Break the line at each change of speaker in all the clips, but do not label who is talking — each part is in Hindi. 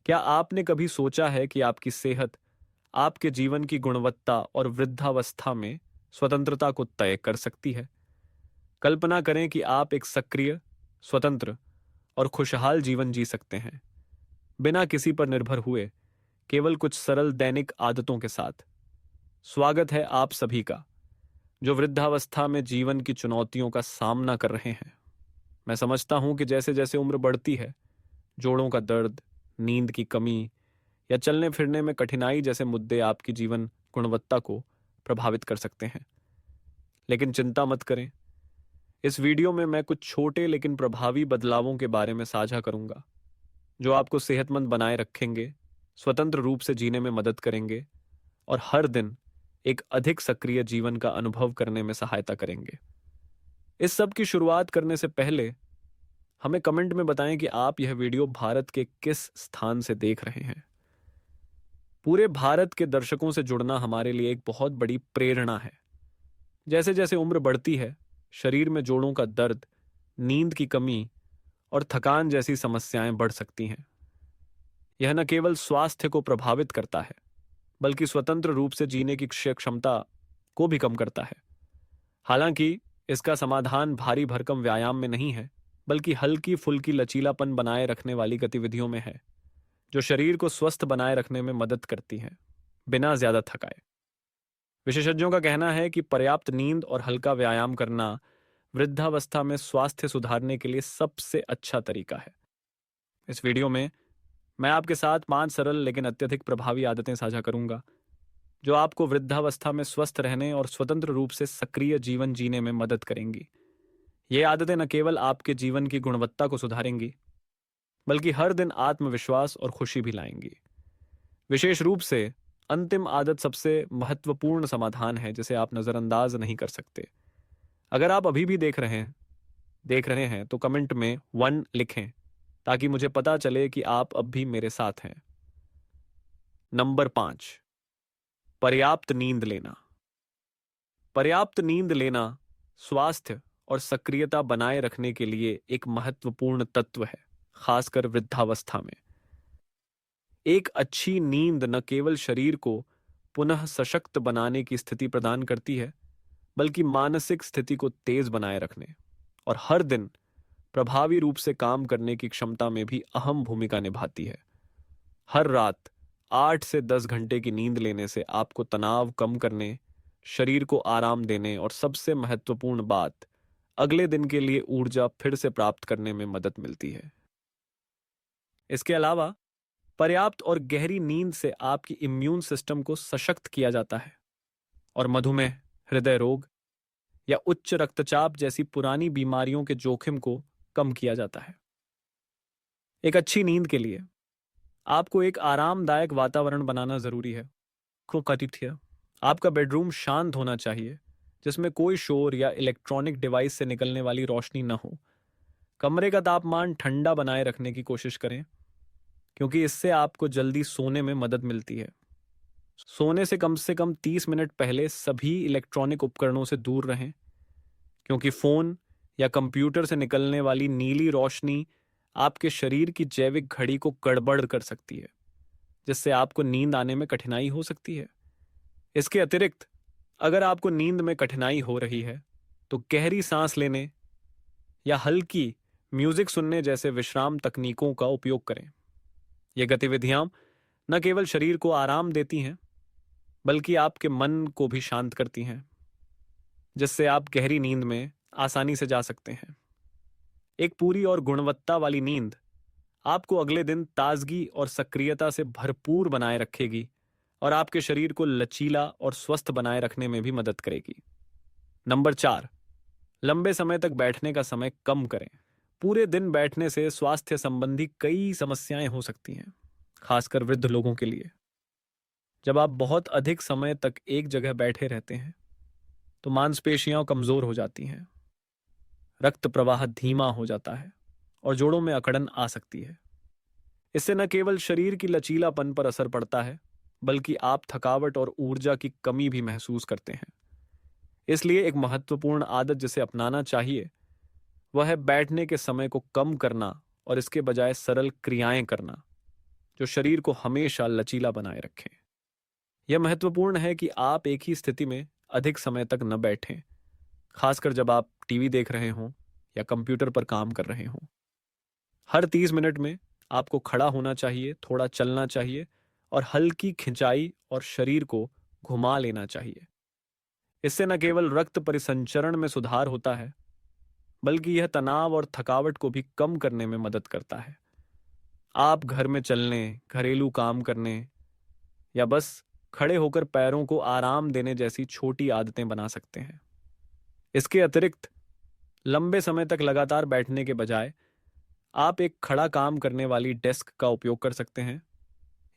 क्या आपने कभी सोचा है कि आपकी सेहत आपके जीवन की गुणवत्ता और वृद्धावस्था में स्वतंत्रता को तय कर सकती है? कल्पना करें कि आप एक सक्रिय, स्वतंत्र और खुशहाल जीवन जी सकते हैं, बिना किसी पर निर्भर हुए, केवल कुछ सरल दैनिक आदतों के साथ। स्वागत है आप सभी का, जो वृद्धावस्था में जीवन की चुनौतियों का सामना कर रहे हैं। मैं समझता हूं कि जैसे जैसे उम्र बढ़ती है, जोड़ों का दर्द, नींद की कमी या चलने फिरने में कठिनाई जैसे मुद्दे आपकी जीवन गुणवत्ता को प्रभावित कर सकते हैं। लेकिन चिंता मत करें, इस वीडियो में मैं कुछ छोटे लेकिन प्रभावी बदलावों के बारे में साझा करूंगा, जो आपको सेहतमंद बनाए रखेंगे, स्वतंत्र रूप से जीने में मदद करेंगे और हर दिन एक अधिक सक्रिय जीवन का अनुभव करने में सहायता करेंगे। इस सब की शुरुआत करने से पहले हमें कमेंट में बताएं कि आप यह वीडियो भारत के किस स्थान से देख रहे हैं। पूरे भारत के दर्शकों से जुड़ना हमारे लिए एक बहुत बड़ी प्रेरणा है। जैसे जैसे उम्र बढ़ती है, शरीर में जोड़ों का दर्द, नींद की कमी और थकान जैसी समस्याएं बढ़ सकती हैं। यह न केवल स्वास्थ्य को प्रभावित करता है, बल्कि स्वतंत्र रूप से जीने की क्षमता को भी कम करता है। हालांकि इसका समाधान भारी भरकम व्यायाम में नहीं है, बल्कि हल्की फुल्की लचीलापन बनाए रखने वाली गतिविधियों में है, जो शरीर को स्वस्थ बनाए रखने में मदद करती हैं, बिना ज्यादा थकाए। विशेषज्ञों का कहना है कि पर्याप्त नींद और हल्का व्यायाम करना वृद्धावस्था में स्वास्थ्य सुधारने के लिए सबसे अच्छा तरीका है। इस वीडियो में मैं आपके साथ 5 सरल लेकिन अत्यधिक प्रभावी आदतें साझा करूंगा, जो आपको वृद्धावस्था में स्वस्थ रहने और स्वतंत्र रूप से सक्रिय जीवन जीने में मदद करेंगी। ये आदतें न केवल आपके जीवन की गुणवत्ता को सुधारेंगी, बल्कि हर दिन आत्मविश्वास और खुशी भी लाएंगी। विशेष रूप से अंतिम आदत सबसे महत्वपूर्ण समाधान है, जिसे आप नजरअंदाज नहीं कर सकते। अगर आप अभी भी देख रहे हैं तो कमेंट में 1 लिखें, ताकि मुझे पता चले कि आप अब भी मेरे साथ हैं। नंबर 5, पर्याप्त नींद लेना। पर्याप्त नींद लेना स्वास्थ्य और सक्रियता बनाए रखने के लिए एक महत्वपूर्ण तत्व है, खासकर वृद्धावस्था में। एक अच्छी नींद न केवल शरीर को पुनः सशक्त बनाने की स्थिति प्रदान करती है, बल्कि मानसिक स्थिति को तेज बनाए रखने और हर दिन प्रभावी रूप से काम करने की क्षमता में भी अहम भूमिका निभाती है। हर रात 8 से 10 घंटे की नींद लेने से आपको तनाव कम करने, शरीर को आराम देने और सबसे महत्वपूर्ण बात, अगले दिन के लिए ऊर्जा फिर से प्राप्त करने में मदद मिलती है। इसके अलावा पर्याप्त और गहरी नींद से आपकी इम्यून सिस्टम को सशक्त किया जाता है और मधुमेह, हृदय रोग या उच्च रक्तचाप जैसी पुरानी बीमारियों के जोखिम को कम किया जाता है। एक अच्छी नींद के लिए आपको एक आरामदायक वातावरण बनाना जरूरी है। आपका बेडरूम शांत होना चाहिए, जिसमें कोई शोर या इलेक्ट्रॉनिक डिवाइस से निकलने वाली रोशनी न हो। कमरे का तापमान ठंडा बनाए रखने की कोशिश करें, क्योंकि इससे आपको जल्दी सोने में मदद मिलती है। सोने से कम 30 मिनट पहले सभी इलेक्ट्रॉनिक उपकरणों से दूर रहें, क्योंकि फोन या कंप्यूटर से निकलने वाली नीली रोशनी आपके शरीर की जैविक घड़ी को गड़बड़ कर सकती है, जिससे आपको नींद आने में कठिनाई हो सकती है। इसके अतिरिक्त, अगर आपको नींद में कठिनाई हो रही है, तो गहरी सांस लेने या हल्की म्यूजिक सुनने जैसे विश्राम तकनीकों का उपयोग करें। ये गतिविधियां न केवल शरीर को आराम देती हैं, बल्कि आपके मन को भी शांत करती हैं, जिससे आप गहरी नींद में आसानी से जा सकते हैं। एक पूरी और गुणवत्ता वाली नींद आपको अगले दिन ताजगी और सक्रियता से भरपूर बनाए रखेगी और आपके शरीर को लचीला और स्वस्थ बनाए रखने में भी मदद करेगी। नंबर 4, लंबे समय तक बैठने का समय कम करें। पूरे दिन बैठने से स्वास्थ्य संबंधी कई समस्याएं हो सकती हैं, खासकर वृद्ध लोगों के लिए। जब आप बहुत अधिक समय तक एक जगह बैठे रहते हैं, तो मांसपेशियां कमजोर हो जाती हैं, रक्त प्रवाह धीमा हो जाता है और जोड़ों में अकड़न आ सकती है। इससे न केवल शरीर की लचीलापन पर असर पड़ता है, बल्कि आप थकावट और ऊर्जा की कमी भी महसूस करते हैं। इसलिए एक महत्वपूर्ण आदत जिसे अपनाना चाहिए, वह है बैठने के समय को कम करना और इसके बजाय सरल क्रियाएं करना। जो शरीर को हमेशा लचीला बनाए रखें। यह महत्वपूर्ण है कि आप एक ही स्थिति में अधिक समय तक न बैठें, खासकर जब आप टीवी देख रहे हों या कंप्यूटर पर काम कर रहे हों। हर 30 मिनट में आपको खड़ा होना चाहिए, थोड़ा चलना चाहिए और हल्की खिंचाई और शरीर को घुमा लेना चाहिए। इससे न केवल रक्त परिसंचरण में सुधार होता है, बल्कि यह तनाव और थकावट को भी कम करने में मदद करता है। आप घर में चलने, घरेलू काम करने या बस खड़े होकर पैरों को आराम देने जैसी छोटी आदतें बना सकते हैं। इसके अतिरिक्त लंबे समय तक लगातार बैठने के बजाय आप एक खड़ा काम करने वाली डेस्क का उपयोग कर सकते हैं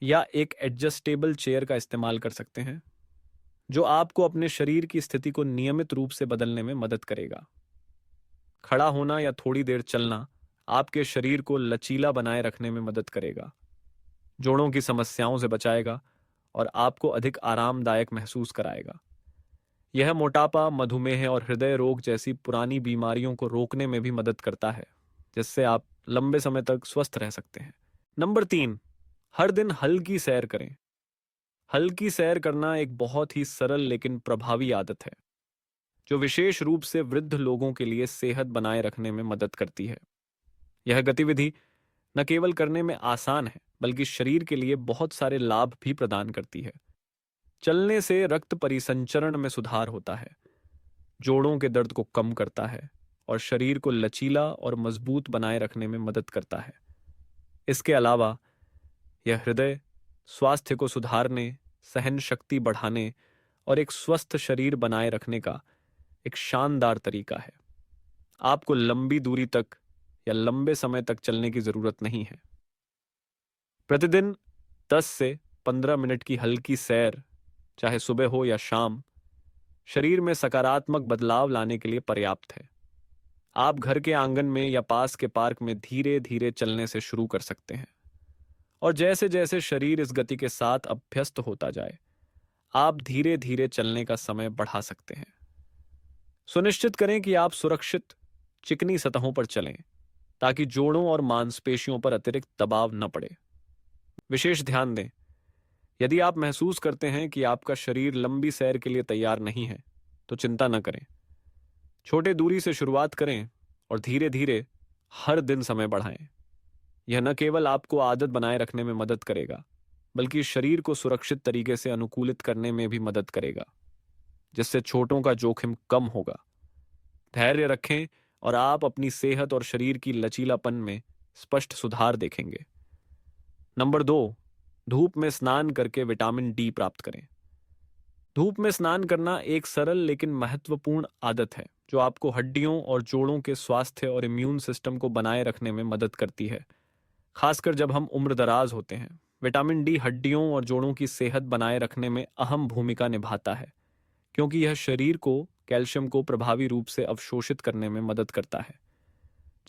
या एक एडजस्टेबल चेयर का इस्तेमाल कर सकते हैं, जो आपको अपने शरीर की स्थिति को नियमित रूप से बदलने में मदद करेगा। खड़ा होना या थोड़ी देर चलना आपके शरीर को लचीला बनाए रखने में मदद करेगा, जोड़ों की समस्याओं से बचाएगा और आपको अधिक आरामदायक महसूस कराएगा। यह मोटापा, मधुमेह और हृदय रोग जैसी पुरानी बीमारियों को रोकने में भी मदद करता है, जिससे आप लंबे समय तक स्वस्थ रह सकते हैं। नंबर 3, हर दिन हल्की सैर करें। हल्की सैर करना एक बहुत ही सरल लेकिन प्रभावी आदत है, जो विशेष रूप से वृद्ध लोगों के लिए सेहत बनाए रखने में मदद करती है। यह गतिविधि न केवल करने में आसान है, बल्कि शरीर के लिए बहुत सारे लाभ भी प्रदान करती है। चलने से रक्त परिसंचरण में सुधार होता है, जोड़ों के दर्द को कम करता है और शरीर को लचीला और मजबूत बनाए रखने में मदद करता है। इसके अलावा यह हृदय स्वास्थ्य को सुधारने, सहन शक्ति बढ़ाने और एक स्वस्थ शरीर बनाए रखने का एक शानदार तरीका है। आपको लंबी दूरी तक या लंबे समय तक चलने की जरूरत नहीं है। प्रतिदिन 10 से 15 मिनट की हल्की सैर, चाहे सुबह हो या शाम, शरीर में सकारात्मक बदलाव लाने के लिए पर्याप्त है। आप घर के आंगन में या पास के पार्क में धीरे धीरे चलने से शुरू कर सकते हैं और जैसे जैसे शरीर इस गति के साथ अभ्यस्त होता जाए, आप धीरे धीरे चलने का समय बढ़ा सकते हैं। सुनिश्चित करें कि आप सुरक्षित, चिकनी सतहों पर चलें, ताकि जोड़ों और मांसपेशियों पर अतिरिक्त दबाव न पड़े। विशेष ध्यान दें, यदि आप महसूस करते हैं कि आपका शरीर लंबी सैर के लिए तैयार नहीं है, तो चिंता न करें। छोटे दूरी से शुरुआत करें और धीरे धीरे हर दिन समय बढ़ाएं। यह न केवल आपको आदत बनाए रखने में मदद करेगा, बल्कि शरीर को सुरक्षित तरीके से अनुकूलित करने में भी मदद करेगा, जिससे चोटों का जोखिम कम होगा। धैर्य रखें और आप अपनी सेहत और शरीर की लचीलापन में स्पष्ट सुधार देखेंगे। नंबर 2, धूप में स्नान करके विटामिन डी प्राप्त करें। धूप में स्नान करना एक सरल लेकिन महत्वपूर्ण आदत है, जो आपको हड्डियों और जोड़ों के स्वास्थ्य और इम्यून सिस्टम को बनाए रखने में मदद करती है, खासकर जब हम उम्रदराज होते हैं। विटामिन डी हड्डियों और जोड़ों की सेहत बनाए रखने में अहम भूमिका निभाता है, क्योंकि यह शरीर को कैल्शियम को प्रभावी रूप से अवशोषित करने में मदद करता है।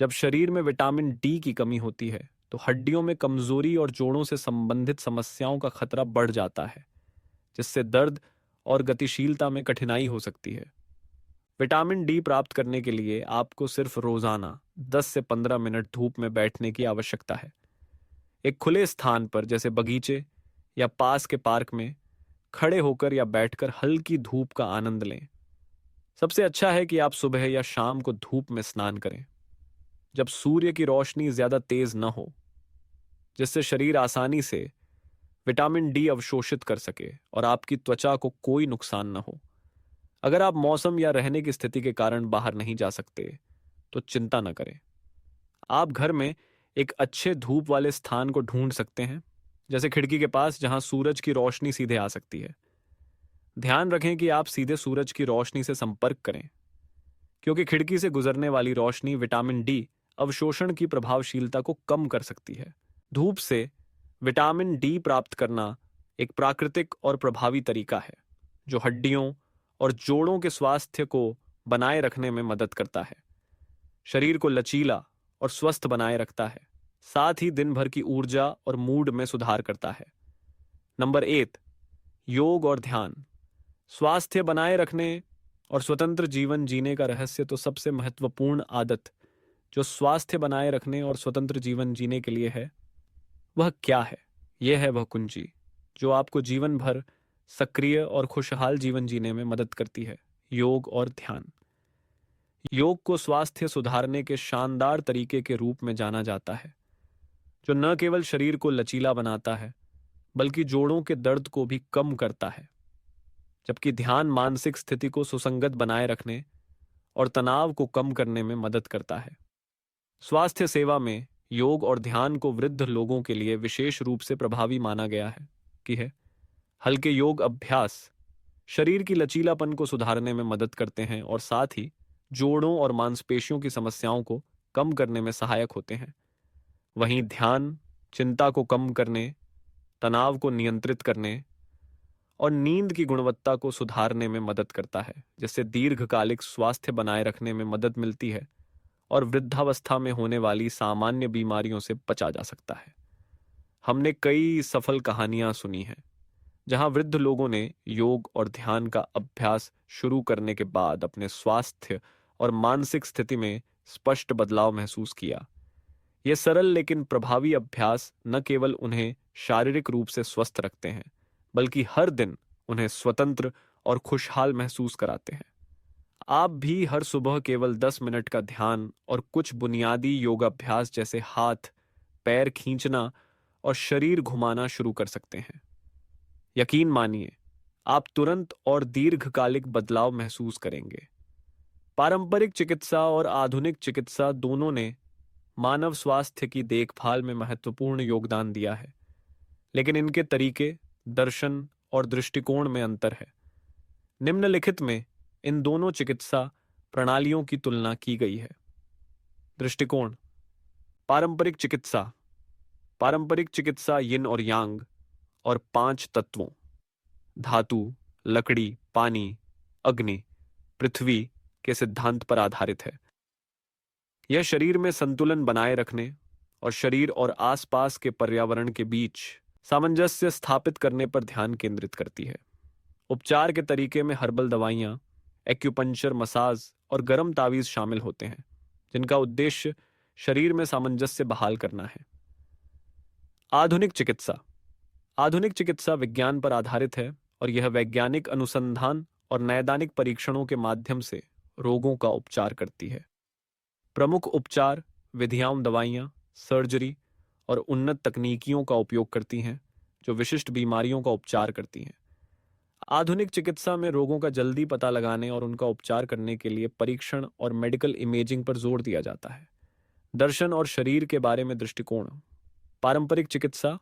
जब शरीर में विटामिन डी की कमी होती है, तो हड्डियों में कमजोरी और जोड़ों से संबंधित समस्याओं का खतरा बढ़ जाता है, जिससे दर्द और गतिशीलता में कठिनाई हो सकती है। विटामिन डी प्राप्त करने के लिए आपको सिर्फ रोजाना 10 से 15 मिनट धूप में बैठने की आवश्यकता है। एक खुले स्थान पर, जैसे बगीचे या पास के पार्क में, खड़े होकर या बैठकर हल्की धूप का आनंद लें। सबसे अच्छा है कि आप सुबह या शाम को धूप में स्नान करें, जब सूर्य की रोशनी ज्यादा तेज न हो, जिससे शरीर आसानी से विटामिन डी अवशोषित कर सके और आपकी त्वचा को कोई नुकसान न हो। अगर आप मौसम या रहने की स्थिति के कारण बाहर नहीं जा सकते, तो चिंता न करें। आप घर में एक अच्छे धूप वाले स्थान को ढूंढ सकते हैं, जैसे खिड़की के पास, जहां सूरज की रोशनी सीधे आ सकती है। ध्यान रखें कि आप सीधे सूरज की रोशनी से संपर्क करें, क्योंकि खिड़की से गुजरने वाली रोशनी विटामिन डी अवशोषण की प्रभावशीलता को कम कर सकती है। धूप से विटामिन डी प्राप्त करना एक प्राकृतिक और प्रभावी तरीका है, जो हड्डियों और जोड़ों के स्वास्थ्य को बनाए रखने में मदद करता है, शरीर को लचीला और स्वस्थ बनाए रखता है, साथ ही दिन भर की ऊर्जा और मूड में सुधार करता है। नंबर 1, योग और ध्यान। स्वास्थ्य बनाए रखने और स्वतंत्र जीवन जीने का रहस्य तो सबसे महत्वपूर्ण आदत जो स्वास्थ्य बनाए रखने और स्वतंत्र जीवन जीने के लिए है, वह क्या है? यह है वह कुंजी जो आपको जीवन भर सक्रिय और खुशहाल जीवन जीने में मदद करती है। योग और ध्यान। योग को स्वास्थ्य सुधारने के शानदार तरीके के रूप में जाना जाता है, जो न केवल शरीर को लचीला बनाता है बल्कि जोड़ों के दर्द को भी कम करता है, जबकि ध्यान मानसिक स्थिति को सुसंगत बनाए रखने और तनाव को कम करने में मदद करता है। स्वास्थ्य सेवा में योग और ध्यान को वृद्ध लोगों के लिए विशेष रूप से प्रभावी माना गया है। हल्के योग अभ्यास शरीर की लचीलापन को सुधारने में मदद करते हैं और साथ ही जोड़ों और मांसपेशियों की समस्याओं को कम करने में सहायक होते हैं। वहीं ध्यान चिंता को कम करने, तनाव को नियंत्रित करने और नींद की गुणवत्ता को सुधारने में मदद करता है, जिससे दीर्घकालिक स्वास्थ्य बनाए रखने में मदद मिलती है और वृद्धावस्था में होने वाली सामान्य बीमारियों से बचा जा सकता है। हमने कई सफल कहानियां सुनी हैं जहां वृद्ध लोगों ने योग और ध्यान का अभ्यास शुरू करने के बाद अपने स्वास्थ्य और मानसिक स्थिति में स्पष्ट बदलाव महसूस किया। ये सरल लेकिन प्रभावी अभ्यास न केवल उन्हें शारीरिक रूप से स्वस्थ रखते हैं, बल्कि हर दिन उन्हें स्वतंत्र और खुशहाल महसूस कराते हैं। आप भी हर सुबह केवल 10 मिनट का ध्यान और कुछ बुनियादी योगाभ्यास जैसे हाथ पैर खींचना और शरीर घुमाना शुरू कर सकते हैं। यकीन मानिए, आप तुरंत और दीर्घकालिक बदलाव महसूस करेंगे। पारंपरिक चिकित्सा और आधुनिक चिकित्सा दोनों ने मानव स्वास्थ्य की देखभाल में महत्वपूर्ण योगदान दिया है, लेकिन इनके तरीके, दर्शन और दृष्टिकोण में अंतर है। निम्नलिखित में इन दोनों चिकित्सा प्रणालियों की तुलना की गई है। दृष्टिकोण। पारंपरिक चिकित्सा। पारंपरिक चिकित्सा यिन और यांग और 5 तत्वों धातु, लकड़ी, पानी, अग्नि, पृथ्वी के सिद्धांत पर आधारित है। यह शरीर में संतुलन बनाए रखने और शरीर और आसपास के पर्यावरण के बीच सामंजस्य स्थापित करने पर ध्यान केंद्रित करती है। उपचार के तरीके में हर्बल दवाइयां, एक्यूपंक्चर, मसाज और गर्म तावीज शामिल होते हैं, जिनका उद्देश्य शरीर में सामंजस्य बहाल करना है। आधुनिक चिकित्सा। आधुनिक चिकित्सा विज्ञान पर आधारित है और यह वैज्ञानिक अनुसंधान और नैदानिक परीक्षणों के माध्यम से रोगों का उपचार करती है। प्रमुख उपचार विधियां दवाइयां, सर्जरी और उन्नत तकनीकियों का उपयोग करती हैं, जो विशिष्ट बीमारियों का उपचार करती हैं। आधुनिक चिकित्सा में रोगों का जल्दी पता लगाने और उनका उपचार करने के लिए परीक्षण और मेडिकल इमेजिंग पर जोर दिया जाता है। दर्शन और शरीर के बारे में दृष्टिकोण। पारंपरिक चिकित्सा।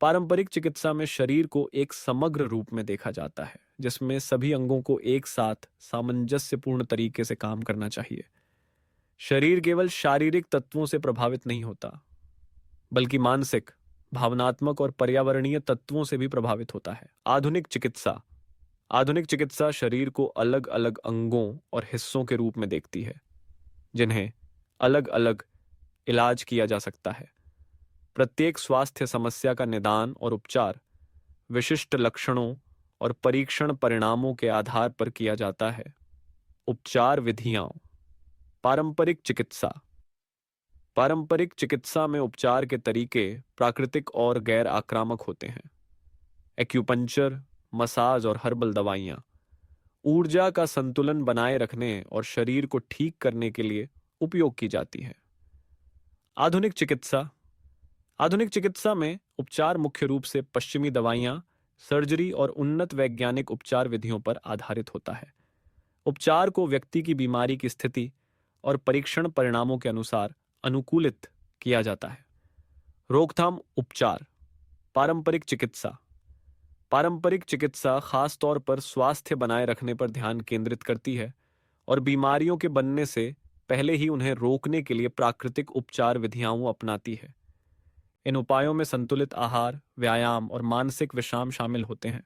पारंपरिक चिकित्सा में शरीर को एक समग्र रूप में देखा जाता है, जिसमें सभी अंगों को एक साथ सामंजस्यपूर्ण तरीके से काम करना चाहिए। शरीर केवल शारीरिक तत्वों से प्रभावित नहीं होता, बल्कि मानसिक, भावनात्मक और पर्यावरणीय तत्वों से भी प्रभावित होता है। आधुनिक चिकित्सा। आधुनिक चिकित्सा शरीर को अलग अलग अंगों और हिस्सों के रूप में देखती है, जिन्हें अलग अलग इलाज किया जा सकता है। प्रत्येक स्वास्थ्य समस्या का निदान और उपचार विशिष्ट लक्षणों और परीक्षण परिणामों के आधार पर किया जाता है। उपचार विधियां। पारंपरिक चिकित्सा। पारंपरिक चिकित्सा में उपचार के तरीके प्राकृतिक और गैर आक्रामक होते हैं। एक्यूपंक्चर, मसाज और हर्बल दवाइयां ऊर्जा का संतुलन बनाए रखने और शरीर को ठीक करने के लिए उपयोग की जाती हैं। आधुनिक चिकित्सा। आधुनिक चिकित्सा में उपचार मुख्य रूप से पश्चिमी दवाइयां, सर्जरी और उन्नत वैज्ञानिक उपचार विधियों पर आधारित होता है। उपचार को व्यक्ति की बीमारी की स्थिति और परीक्षण परिणामों के अनुसार अनुकूलित किया जाता है। रोकथाम उपचार। पारंपरिक चिकित्सा। पारंपरिक चिकित्सा खास तौर पर स्वास्थ्य बनाए रखने पर ध्यान केंद्रित करती है और बीमारियों के बनने से पहले ही उन्हें रोकने के लिए प्राकृतिक उपचार विधियां अपनाती है। इन उपायों में संतुलित आहार, व्यायाम और मानसिक विश्राम शामिल होते हैं।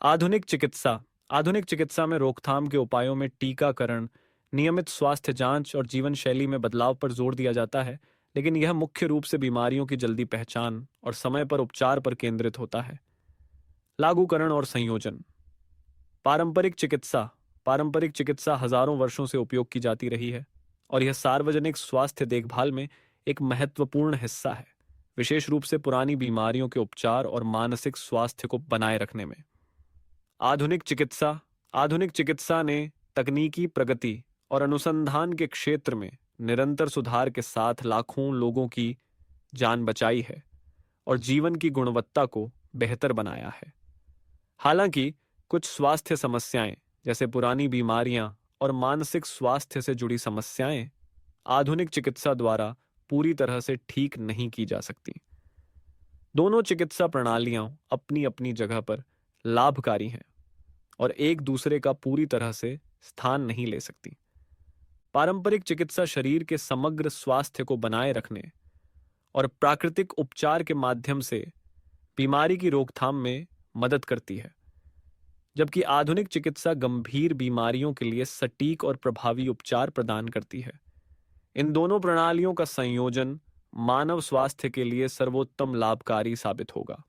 आधुनिक चिकित्सा। आधुनिक चिकित्सा में रोकथाम के उपायों में टीकाकरण, नियमित स्वास्थ्य जांच और जीवन शैली में बदलाव पर जोर दिया जाता है, लेकिन यह मुख्य रूप से बीमारियों की जल्दी पहचान और समय पर उपचार पर केंद्रित होता है। लागूकरण और संयोजन। पारंपरिक चिकित्सा। पारंपरिक चिकित्सा हजारों वर्षों से उपयोग की जाती रही है और यह सार्वजनिक स्वास्थ्य देखभाल में एक महत्वपूर्ण हिस्सा है। विशेष रूप से पुरानी बीमारियों के उपचार और मानसिक स्वास्थ्य को बनाए रखने में। आधुनिक चिकित्सा आधुनिक चिकित्सा ने तकनीकी प्रगति और अनुसंधान के क्षेत्र में निरंतर सुधार के साथ लाखों लोगों की जान बचाई है और जीवन की गुणवत्ता को बेहतर बनाया है। हालांकि कुछ स्वास्थ्य समस्याएं जैसे पुरानी बीमारियां और मानसिक स्वास्थ्य से जुड़ी समस्याएं आधुनिक चिकित्सा द्वारा पूरी तरह से ठीक नहीं की जा सकती। दोनों चिकित्सा प्रणालियां अपनी अपनी जगह पर लाभकारी हैं और एक दूसरे का पूरी तरह से स्थान नहीं ले सकती। पारंपरिक चिकित्सा शरीर के समग्र स्वास्थ्य को बनाए रखने और प्राकृतिक उपचार के माध्यम से बीमारी की रोकथाम में मदद करती है, जबकि आधुनिक चिकित्सा गंभीर बीमारियों के लिए सटीक और प्रभावी उपचार प्रदान करती है। इन दोनों प्रणालियों का संयोजन मानव स्वास्थ्य के लिए सर्वोत्तम लाभकारी साबित होगा।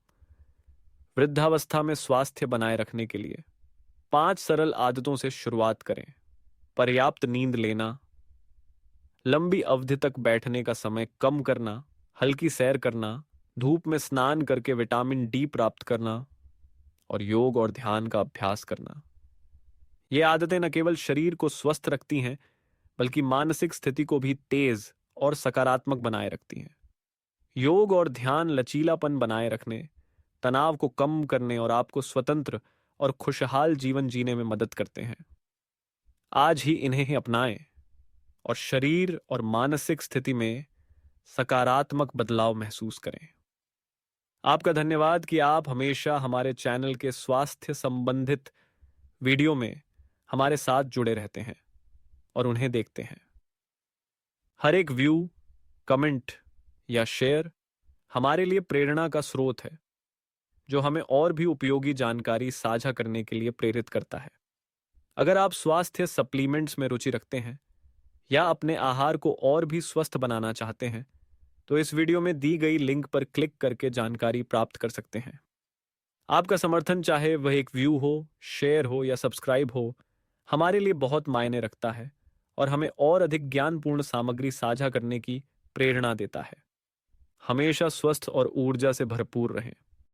वृद्धावस्था में स्वास्थ्य बनाए रखने के लिए 5 सरल आदतों से शुरुआत करें। पर्याप्त नींद लेना, लंबी अवधि तक बैठने का समय कम करना, हल्की सैर करना, धूप में स्नान करके विटामिन डी प्राप्त करना और योग और ध्यान का अभ्यास करना। ये आदतें न केवल शरीर को स्वस्थ रखती हैं, बल्कि मानसिक स्थिति को भी तेज और सकारात्मक बनाए रखती हैं। योग और ध्यान लचीलापन बनाए रखने, तनाव को कम करने और आपको स्वतंत्र और खुशहाल जीवन जीने में मदद करते हैं। आज ही इन्हें ही अपनाएं और शरीर और मानसिक स्थिति में सकारात्मक बदलाव महसूस करें। आपका धन्यवाद कि आप हमेशा हमारे चैनल के स्वास्थ्य संबंधित वीडियो में हमारे साथ जुड़े रहते हैं और उन्हें देखते हैं। हर एक व्यू, कमेंट या शेयर हमारे लिए प्रेरणा का स्रोत है, जो हमें और भी उपयोगी जानकारी साझा करने के लिए प्रेरित करता है। अगर आप स्वास्थ्य सप्लीमेंट्स में रुचि रखते हैं या अपने आहार को और भी स्वस्थ बनाना चाहते हैं, तो इस वीडियो में दी गई लिंक पर क्लिक करके जानकारी प्राप्त कर सकते हैं। आपका समर्थन, चाहे वह एक व्यू हो, शेयर हो या सब्सक्राइब हो, हमारे लिए बहुत मायने रखता है और हमें और अधिक ज्ञानपूर्ण सामग्री साझा करने की प्रेरणा देता है। हमेशा स्वस्थ और ऊर्जा से भरपूर रहें।